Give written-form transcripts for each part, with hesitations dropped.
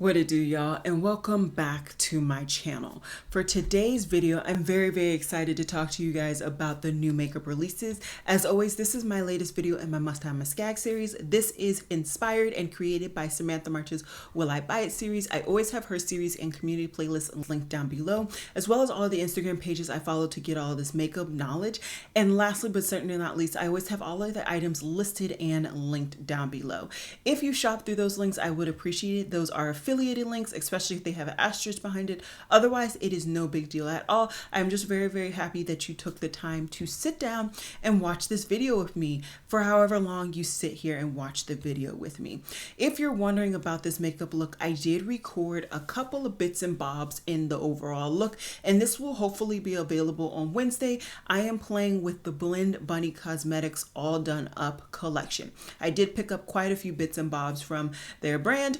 What it do, y'all, and welcome back to my channel. For today's video, I'm very excited to talk to you guys about the new makeup releases. As always, this is my latest video in my Must Have Must Gag series. This is inspired and created by Samantha March's Will I Buy It series. I always have her series and community playlists linked down below, as well as all of the Instagram pages I follow to get all of this makeup knowledge. And lastly, but certainly not least, I always have all of the items listed and linked down below. If you shop through those links, I would appreciate it. Those are affiliated links, especially if they have an asterisk behind it. Otherwise, it is no big deal at all. I'm just very happy that you took the time to sit down and watch this video with me for however long you sit here and watch the video with me. If you're wondering about this makeup look, I did record a couple of bits and bobs in the overall look, and this will hopefully be available on Wednesday. I am playing with the Dominic Cosmetics All Done Up collection. I did pick up quite a few bits and bobs from their brand,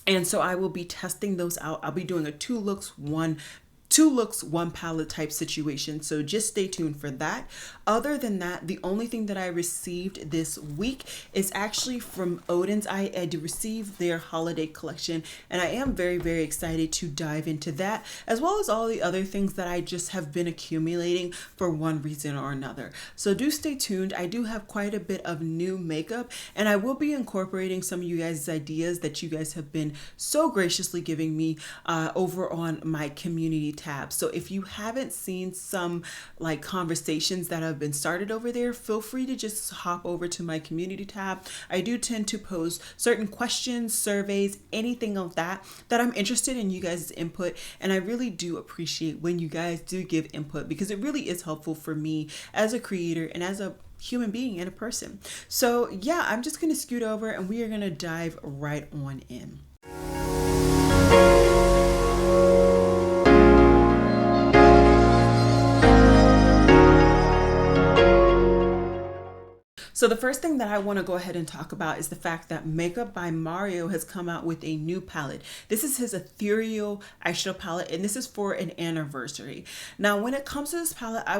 and so I will be testing those out. I'll be doing a two looks, one palette type situation. So just stay tuned for that. Other than that, the only thing that I received this week is actually from Odin's. I did receive their holiday collection, and I am very excited to dive into that, as well as all the other things that I just have been accumulating for one reason or another. So do stay tuned. I do have quite a bit of new makeup, and I will be incorporating some of you guys' ideas that you guys have been so graciously giving me over on my community tab. So if you haven't seen some like conversations that have been started over there, feel free to just hop over to my community tab. I do tend to post certain questions, surveys, anything of that I'm interested in you guys' input, and I really do appreciate when you guys do give input, because it really is helpful for me as a creator and as a human being and a person. So yeah, I'm just gonna scoot over and we are gonna dive right on in. So the first thing that I want to go ahead and talk about is the fact that Makeup by Mario has come out with a new palette. This is his ethereal eyeshadow palette, and this is for an anniversary. Now, when it comes to this palette, I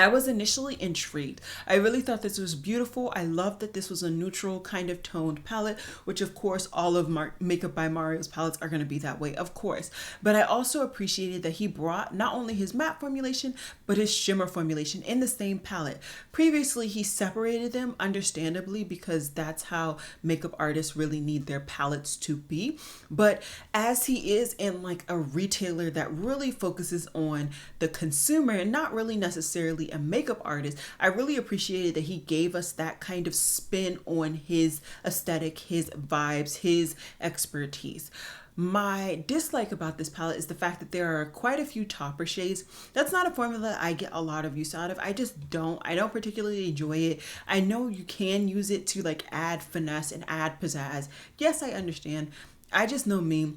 was initially intrigued. I really thought this was beautiful. I loved that this was a neutral kind of toned palette, which of course all of Makeup by Mario's palettes are going to be that way, of course. But I also appreciated that he brought not only his matte formulation, but his shimmer formulation in the same palette. Previously, he separated them, understandably, because that's how makeup artists really need their palettes to be. But as he is in like a retailer that really focuses on the consumer and not really necessarily a makeup artist, I really appreciated that he gave us that kind of spin on his aesthetic, his vibes, his expertise. My dislike about this palette is the fact that there are quite a few topper shades. That's not a formula that I get a lot of use out of. I don't particularly enjoy it. I know you can use it to like add finesse and add pizzazz. Yes, I understand. I just know me.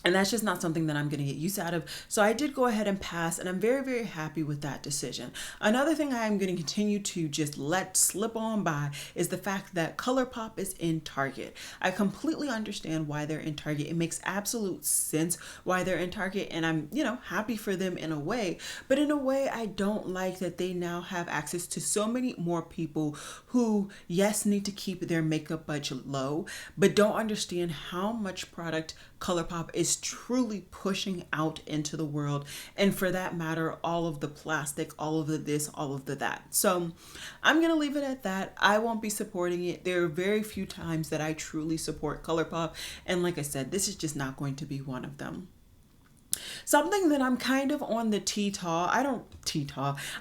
And that's just not something that I'm going to get used out of. So I did go ahead and pass, and I'm very happy with that decision. Another thing I'm going to continue to just let slip on by is the fact that ColourPop is in Target. I completely understand why they're in Target. It makes absolute sense why they're in Target, and I'm, happy for them in a way. But in a way, I don't like that they now have access to so many more people who, yes, need to keep their makeup budget low, but don't understand how much product ColourPop is truly pushing out into the world, and for that matter, all of the plastic, all of the this, all of the that. So I'm gonna leave it at that. I won't be supporting it. There are very few times that I truly support ColourPop, and like I said, this is just not going to be one of them. Something that I'm kind of on the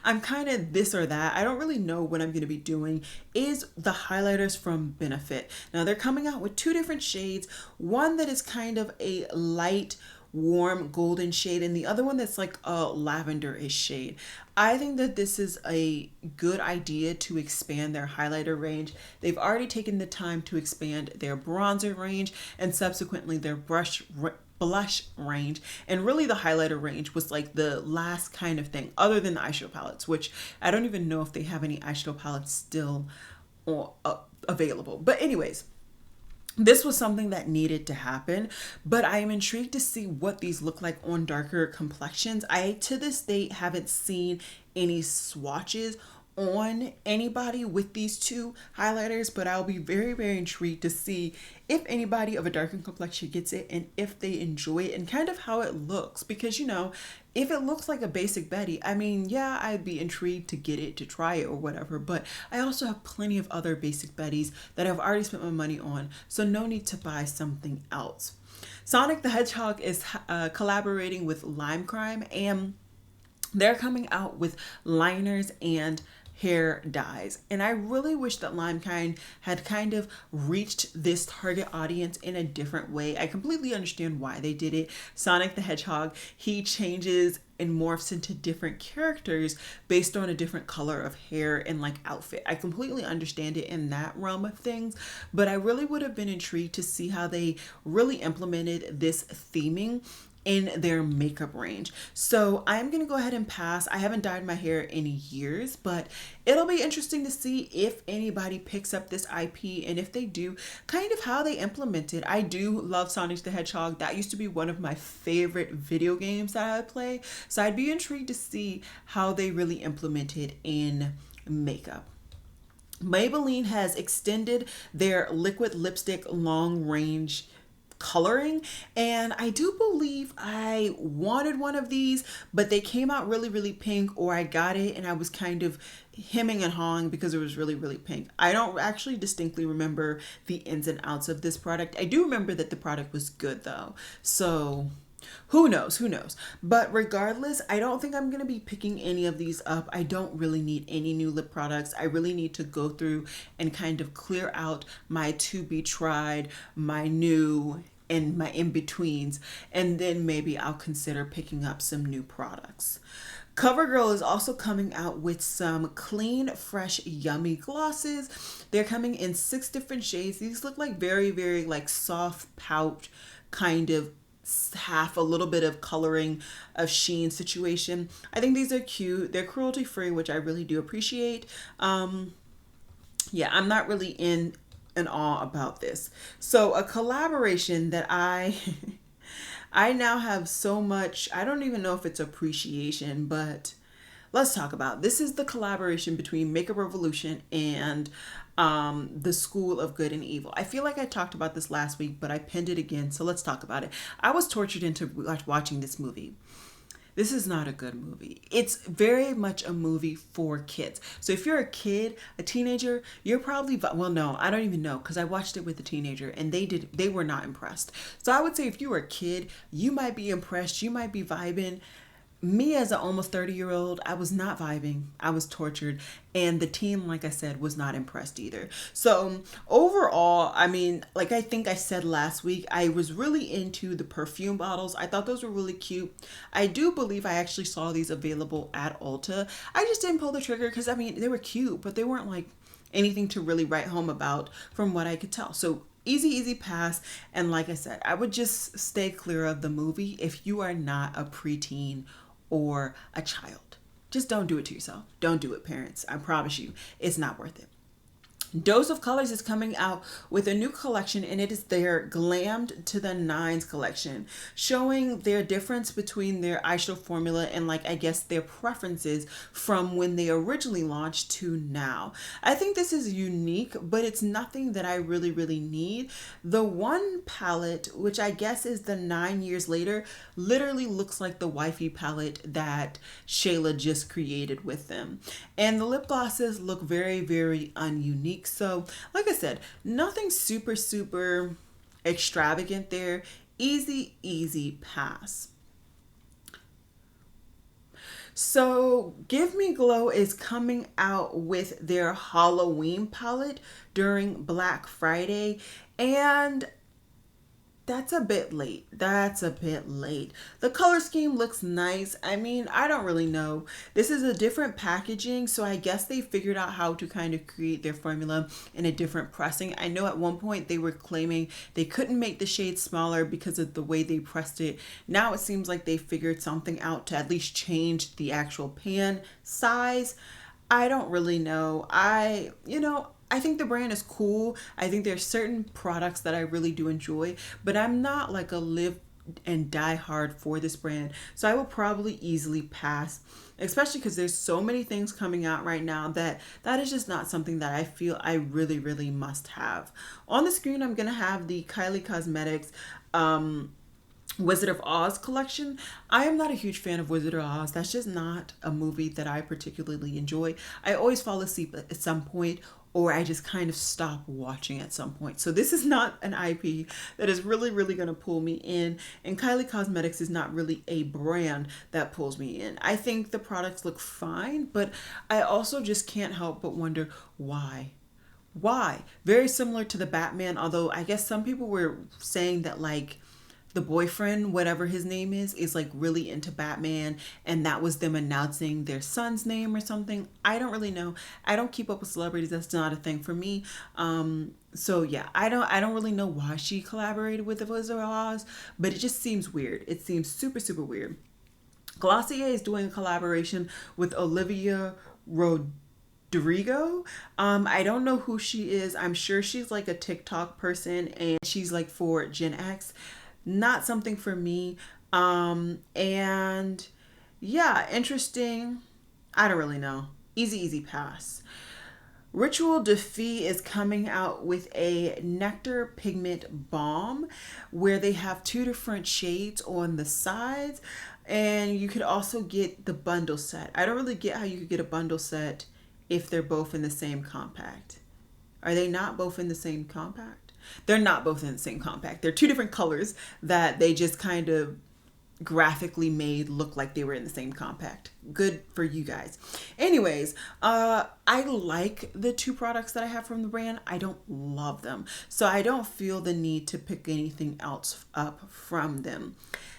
I'm kind of this or that. I don't really know what I'm going to be doing is the highlighters from Benefit. Now they're coming out with two different shades. One that is kind of a light, warm golden shade, and the other one that's like a lavender-ish shade. I think that this is a good idea to expand their highlighter range. They've already taken the time to expand their bronzer range and subsequently their blush range, and really the highlighter range was like the last kind of thing other than the eyeshadow palettes, which I don't even know if they have any eyeshadow palettes still available. But anyways, this was something that needed to happen, but I am intrigued to see what these look like on darker complexions. I to this date haven't seen any swatches on anybody with these two highlighters, but I'll be very, very intrigued to see if anybody of a darkened complexion gets it and if they enjoy it and kind of how it looks. Because, you know, if it looks like a basic Betty, I mean, yeah, I'd be intrigued to get it, to try it or whatever, but I also have plenty of other basic Bettys that I've already spent my money on, so no need to buy something else. Sonic the Hedgehog is collaborating with Lime Crime, and they're coming out with liners and hair dyes. And I really wish that Limekind had kind of reached this target audience in a different way. I completely understand why they did it. Sonic the Hedgehog, he changes and morphs into different characters based on a different color of hair and like outfit. I completely understand it in that realm of things, but I really would have been intrigued to see how they really implemented this theming in their makeup range. So I'm gonna go ahead and pass. I haven't dyed my hair in years, but it'll be interesting to see if anybody picks up this IP, and if they do, kind of how they implement it. I do love Sonic the Hedgehog. That used to be one of my favorite video games that I would play. So I'd be intrigued to see how they really implement it in makeup. Maybelline has extended their liquid lipstick long range coloring, and I do believe I wanted one of these, but they came out really pink, or I got it and I was kind of hemming and hawing because it was really pink. I don't actually distinctly remember the ins and outs of this product. I do remember that the product was good though, so who knows, but regardless, I don't think I'm going to be picking any of these up. I don't really need any new lip products. I really need to go through and kind of clear out my to be tried, my new, and my in-betweens, and then maybe I'll consider picking up some new products. Covergirl is also coming out with some clean, fresh, yummy glosses. They're coming in 6 different shades. These look like very like soft pout, kind of half a little bit of coloring of sheen situation. I think these are cute. They're cruelty free, which I really do appreciate. Yeah, I'm not really in awe about this. So a collaboration that I I now have so much, I don't even know if it's appreciation, but let's talk about. This is the collaboration between Makeup Revolution and the School of Good and Evil. I feel like I talked about this last week, but I pinned it again, so let's talk about it. I was tortured into watching this movie. This is not a good movie. It's very much a movie for kids. So if you're a kid, a teenager, you're probably, well, no, I don't even know, because I watched it with a teenager and they were not impressed. So I would say if you were a kid, you might be impressed, you might be vibing. Me as an almost 30-year-old, I was not vibing. I was tortured. And the team, like I said, was not impressed either. So overall, I mean, like I think I said last week, I was really into the perfume bottles. I thought those were really cute. I do believe I actually saw these available at Ulta. I just didn't pull the trigger because, I mean, they were cute, but they weren't like anything to really write home about from what I could tell. So easy pass. And like I said, I would just stay clear of the movie if you are not a preteen or a child. Just don't do it to yourself. Don't do it, parents. I promise you, it's not worth it. Dose of Colors is coming out with a new collection, and it is their Glammed to the Nines collection, showing their difference between their eyeshadow formula and, like, I guess their preferences from when they originally launched to now. I think this is unique, but it's nothing that I really need. The one palette, which I guess is the 9 years later, literally looks like the wifey palette that Shayla just created with them. And the lip glosses look very ununique. So like I said, nothing super extravagant there. Easy pass. So Give Me Glow is coming out with their Halloween palette during Black Friday, and that's a bit late. The color scheme looks nice. I mean, I don't really know. This is a different packaging, so I guess they figured out how to kind of create their formula in a different pressing. I know at one point they were claiming they couldn't make the shade smaller because of the way they pressed it. Now it seems like they figured something out to at least change the actual pan size. I don't really know. I think the brand is cool. I think there's certain products that I really do enjoy, but I'm not like a lip and die hard for this brand. So I will probably easily pass, especially because there's so many things coming out right now that is just not something that I feel I really must have. On the screen, I'm going to have the Kylie Cosmetics Wizard of Oz collection. I am not a huge fan of Wizard of Oz. That's just not a movie that I particularly enjoy. I always fall asleep at some point, or I just kind of stop watching at some point. So this is not an IP that is really going to pull me in. And Kylie Cosmetics is not really a brand that pulls me in. I think the products look fine, but I also just can't help but wonder why. Why? Very similar to the Batman, although I guess some people were saying that like the boyfriend, whatever his name is like really into Batman, and that was them announcing their son's name or something. I don't really know. I don't keep up with celebrities. That's not a thing for me. So yeah, I don't really know why she collaborated with the Wizard of Oz, but it just seems weird. It seems super weird. Glossier is doing a collaboration with Olivia Rodrigo. I don't know who she is. I'm sure she's like a TikTok person, and she's like for Gen X. Not something for me. And yeah, interesting. I don't really know. Easy pass. Ritual Defy is coming out with a Nectar Pigment Balm where they have 2 different shades on the sides, and you could also get the bundle set. I don't really get how you could get a bundle set if they're both in the same compact. Are they not both in the same compact? They're not both in the same compact. They're 2 different colors that they just kind of graphically made look like they were in the same compact. Good for you guys. Anyways, I like the 2 products that I have from the brand. I don't love them, so I don't feel the need to pick anything else up from them.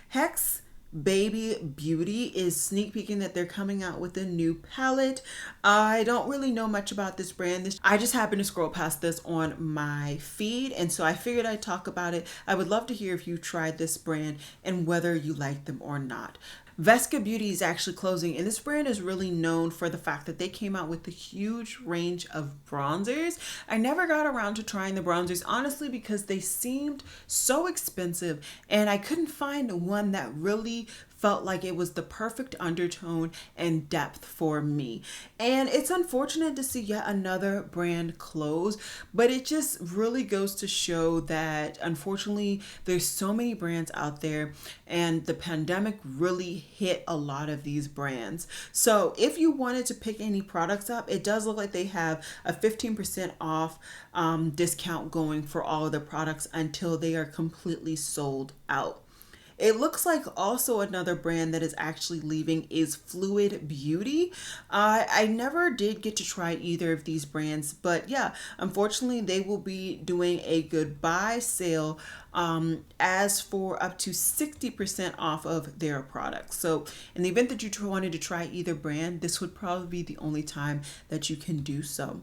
Hex Baby Beauty is sneak peeking that they're coming out with a new palette. I don't really know much about this brand. I just happened to scroll past this on my feed, and so I figured I'd talk about it. I would love to hear if you tried this brand and whether you like them or not. Vesca Beauty is actually closing, and this brand is really known for the fact that they came out with a huge range of bronzers. I never got around to trying the bronzers, honestly, because they seemed so expensive, and I couldn't find one that really felt like it was the perfect undertone and depth for me. And it's unfortunate to see yet another brand close, but it just really goes to show that unfortunately there's so many brands out there, and the pandemic really hit a lot of these brands. So if you wanted to pick any products up, it does look like they have a 15% off discount going for all of the products until they are completely sold out. It looks like also another brand that is actually leaving is Fluid Beauty. I never did get to try either of these brands, but yeah, unfortunately they will be doing a goodbye sale as for up to 60% off of their products. So in the event that you wanted to try either brand, this would probably be the only time that you can do so.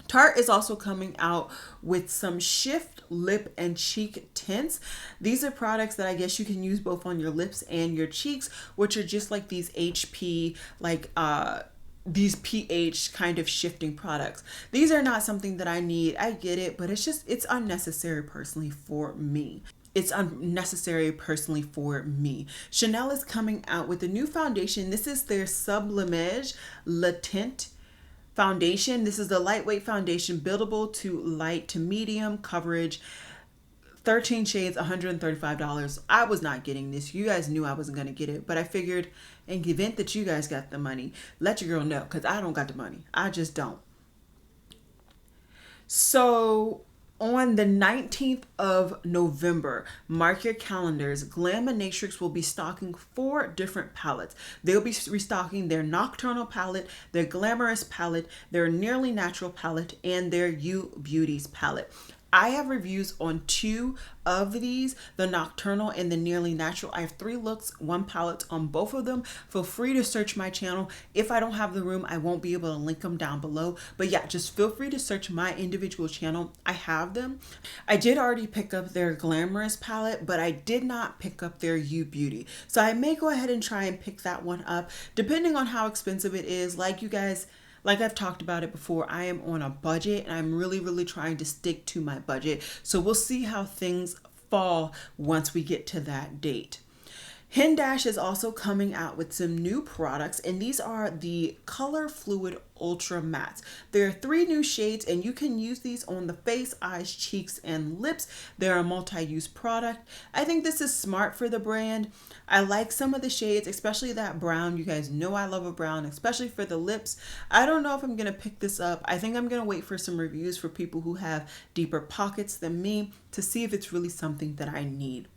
Tarte is also coming out with some Shift lip and cheek tints. These are products that I guess you can use both on your lips and your cheeks, which are just like these HP, like these pH kind of shifting products. These are not something that I need. I get it, but it's unnecessary personally for me. Chanel is coming out with a new foundation. This is their Sublimage Latent foundation. This is the lightweight foundation, buildable to light to medium coverage, 13 shades, $135. I was not getting this. You guys knew I wasn't going to get it, but I figured in the event that you guys got the money, let your girl know, because I don't got the money. I just don't. So on the 19th of November, mark your calendars, Glam Matrix will be stocking 4 different palettes. They'll be restocking their Nocturnal palette, their Glamorous palette, their Nearly Natural palette, and their You Beauties palette. I have reviews on 2 of these, the Nocturnal and the Nearly Natural. I have 3 looks, 1 palette on both of them. Feel free to search my channel. If I don't have the room, I won't be able to link them down below. But yeah, just feel free to search my individual channel. I have them. I did already pick up their Glamorous palette, but I did not pick up their You Beauty. So I may go ahead and try and pick that one up, depending on how expensive it is. Like I've talked about it before, I am on a budget, and I'm really trying to stick to my budget. So we'll see how things fall once we get to that date. Hindash is also coming out with some new products, and these are the Color Fluid Ultra Mattes. There are 3 new shades, and you can use these on the face, eyes, cheeks, and lips. They're a multi-use product. I think this is smart for the brand. I like some of the shades, especially that brown. You guys know I love a brown, especially for the lips. I don't know if I'm going to pick this up. I think I'm going to wait for some reviews for people who have deeper pockets than me to see if it's really something that I need.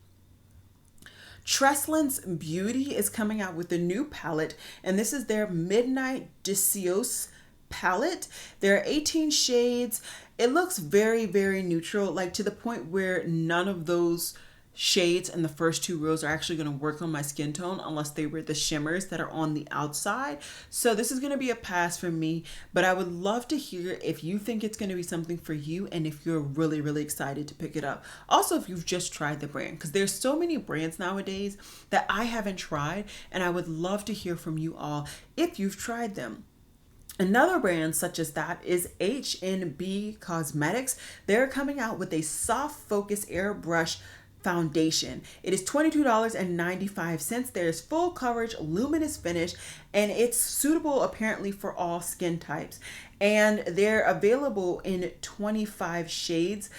Trestlance Beauty is coming out with a new palette, and this is their Midnight Disios palette. There are 18 shades. It looks very, very neutral, like to the point where none of those shades in the first 2 rows are actually going to work on my skin tone unless they were the shimmers that are on the outside. So this is going to be a pass for me, but I would love to hear if you think it's going to be something for you and if you're really, really excited to pick it up. Also, if you've just tried the brand, because there's so many brands nowadays that I haven't tried, and I would love to hear from you all if you've tried them. Another brand such as that is HNB Cosmetics. They're coming out with a soft focus airbrush foundation. It is $22.95. There's full coverage, luminous finish, and it's suitable apparently for all skin types. And they're available in 25 shades.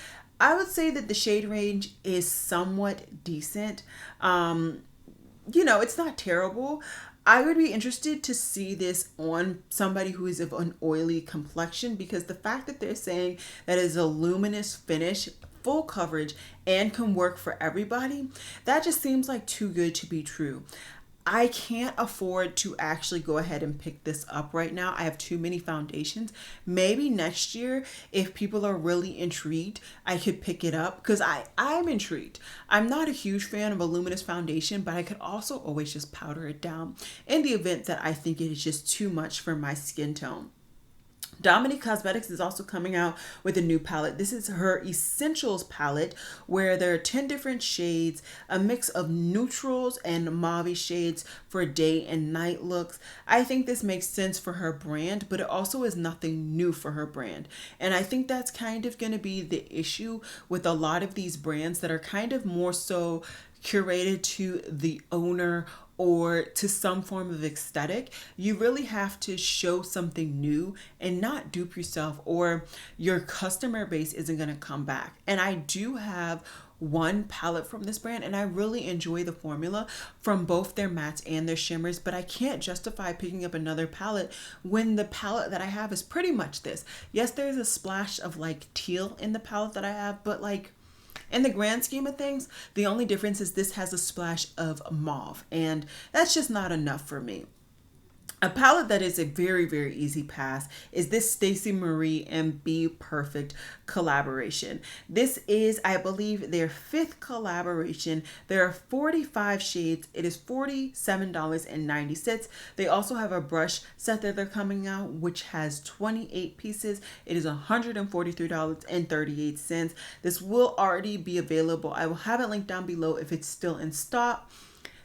I would say that the shade range is somewhat decent. It's not terrible. I would be interested to see this on somebody who is of an oily complexion, because the fact that they're saying that is a luminous finish, full coverage, and can work for everybody, that just seems like too good to be true. I can't afford to actually go ahead and pick this up right now. I have too many foundations. Maybe next year, if people are really intrigued, I could pick it up, because I'm intrigued. I'm not a huge fan of a luminous foundation, but I could also always just powder it down in the event that I think it is just too much for my skin tone. Dominic Cosmetics is also coming out with a new palette. This is her Essentials palette, where there are 10 different shades, a mix of neutrals and mauve shades for day and night looks. I think this makes sense for her brand, but it also is nothing new for her brand. And I think that's kind of going to be the issue with a lot of these brands that are kind of more so curated to the owner or to some form of aesthetic. You really have to show something new and not dupe yourself, or your customer base isn't going to come back. And I do have one palette from this brand, and I really enjoy the formula from both their mattes and their shimmers, but I can't justify picking up another palette when the palette that I have is pretty much this. Yes, there's a splash of like teal in the palette that I have, but like, in the grand scheme of things, the only difference is this has a splash of mauve, and that's just not enough for me. A palette that is a very, very easy pass is this Stacey Marie and Be Perfect collaboration. This is, I believe, their 5th collaboration. There are 45 shades. It is $47.90. They also have a brush set that they're coming out, which has 28 pieces. It is $143.38. This will already be available. I will have it linked down below if it's still in stock.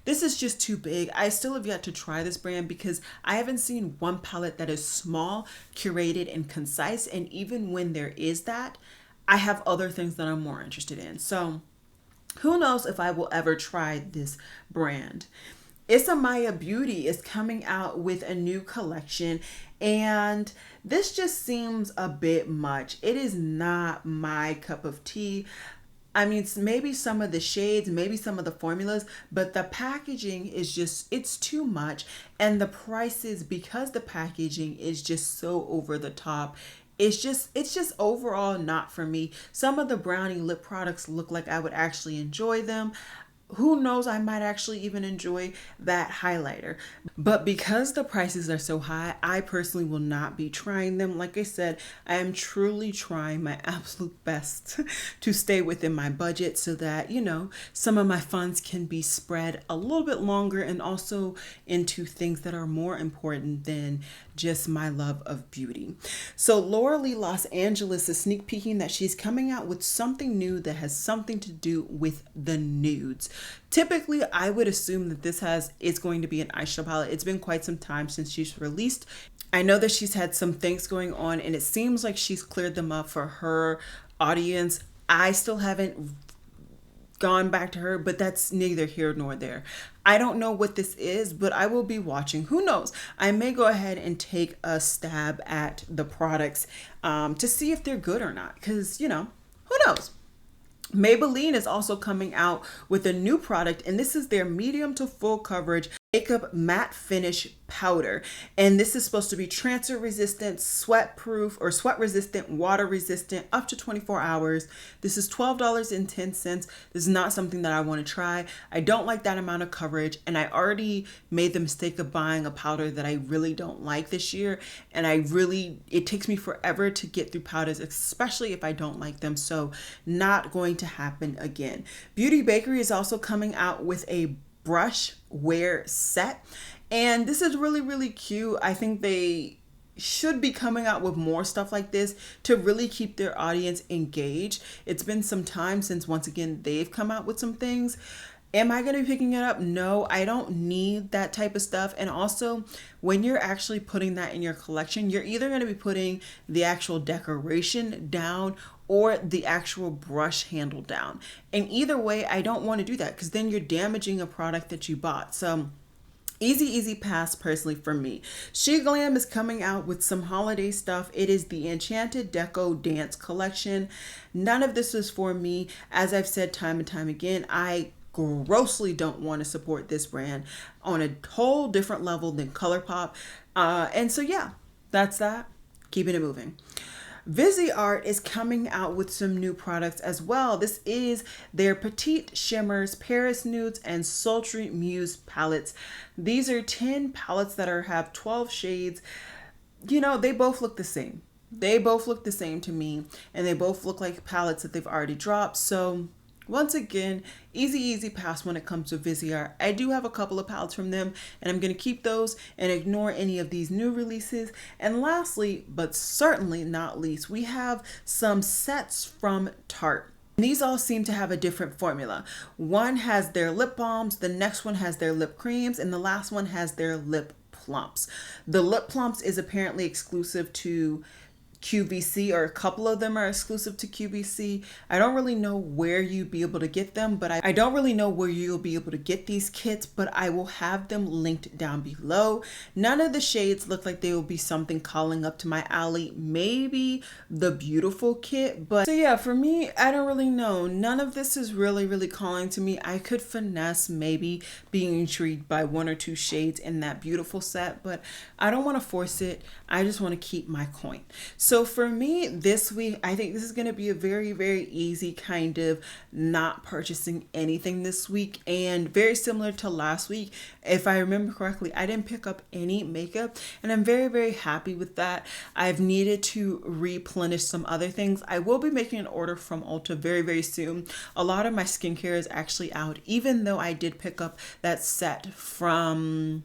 This is just too big. I still have yet to try this brand because I haven't seen one palette that is small, curated, and concise. And even when there is that, I have other things that I'm more interested in. So who knows if I will ever try this brand. HNB Beauty is coming out with a new collection, and this just seems a bit much. It is not my cup of tea. I mean, maybe some of the shades, maybe some of the formulas, but the packaging is just, it's too much. And the prices, because the packaging is just so over the top, it's just overall not for me. Some of the brownie lip products look like I would actually enjoy them. Who knows, I might actually even enjoy that highlighter. But because the prices are so high, I personally will not be trying them. Like I said, I am truly trying my absolute best to stay within my budget so that, you know, some of my funds can be spread a little bit longer and also into things that are more important than just my love of beauty. So Laura Lee Losangeles is sneak peeking that she's coming out with something new that has something to do with the nudes. Typically, I would assume that it's going to be an eyeshadow palette. It's been quite some time since she's released. I know that she's had some things going on, and it seems like she's cleared them up for her audience. I still haven't gone back to her, but that's neither here nor there. I don't know what this is, but I will be watching. Who knows? I may go ahead and take a stab at the products to see if they're good or not, because, you know, who knows? Maybelline is also coming out with a new product, and this is their medium to full coverage makeup matte finish powder, and this is supposed to be transfer resistant, sweat proof, or sweat resistant, water resistant, up to 24 hours. This is $12.10. This is not something that I want to try. I don't like that amount of coverage, and I already made the mistake of buying a powder that I really don't like this year, and it takes me forever to get through powders, especially if I don't like them, so not going to happen again. Beauty Bakery is also coming out with a brush wear set, and this is really cute. I think they should be coming out with more stuff like this to really keep their audience engaged. It's been some time since, once again, they've come out with some things. Am I going to be picking it up? No, I don't need that type of stuff. And also, when you're actually putting that in your collection, you're either going to be putting the actual decoration down or the actual brush handle down. And either way, I don't want to do that, because then you're damaging a product that you bought. So easy pass personally for me. She Glam is coming out with some holiday stuff. It is the Enchanted Deco Dance Collection. None of this is for me. As I've said time and time again, I grossly don't want to support this brand on a whole different level than ColourPop. And so yeah, that's that. Keeping it moving. Viseart is coming out with some new products as well. This is their Petite Shimmers, Paris Nudes, and Sultry Muse palettes. These are 10 palettes that have 12 shades. You know, they both look the same. They both look the same to me, and they both look like palettes that they've already dropped. So once again, easy pass when it comes to Viseart. I do have a couple of palettes from them, and I'm going to keep those and ignore any of these new releases. And lastly, but certainly not least, we have some sets from Tarte. These all seem to have a different formula. One has their lip balms, the next one has their lip creams, and the last one has their lip plumps. The lip plumps is apparently exclusive to QVC, or a couple of them are exclusive to QVC. I don't really know where you'd be able to get them, but I don't really know where you'll be able to get these kits, but I will have them linked down below. None of the shades look like they will be something calling up to my alley. Maybe the Beautiful kit, but so yeah, for me, I don't really know. None of this is really calling to me. I could finesse maybe being intrigued by one or two shades in that Beautiful set, but I don't want to force it. I just want to keep my coin. So for me this week, I think this is going to be a very easy kind of not purchasing anything this week, and very similar to last week. If I remember correctly, I didn't pick up any makeup, and I'm very happy with that. I've needed to replenish some other things. I will be making an order from Ulta very soon. A lot of my skincare is actually out, even though I did pick up that set from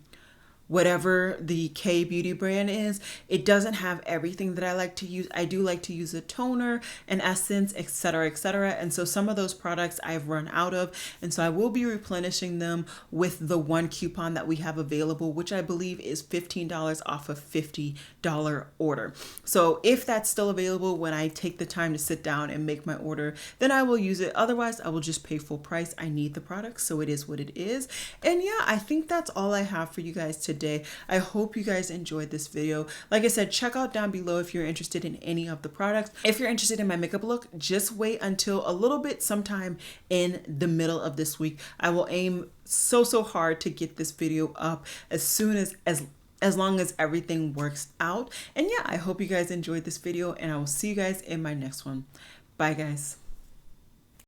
whatever the K beauty brand is. It doesn't have everything that I like to use. I do like to use a toner, an essence, etc. And so some of those products I've run out of, and so I will be replenishing them with the one coupon that we have available, which I believe is $15 off a $50 order. So if that's still available when I take the time to sit down and make my order, then I will use it. Otherwise, I will just pay full price. I need the product, so it is what it is. And yeah, I think that's all I have for you guys today. I hope you guys enjoyed this video. Like I said, check out down below if you're interested in any of the products. If you're interested in my makeup look, just wait until a little bit sometime in the middle of this week. I will aim so hard to get this video up as soon as long as everything works out. And yeah, I hope you guys enjoyed this video, and I will see you guys in my next one. Bye guys.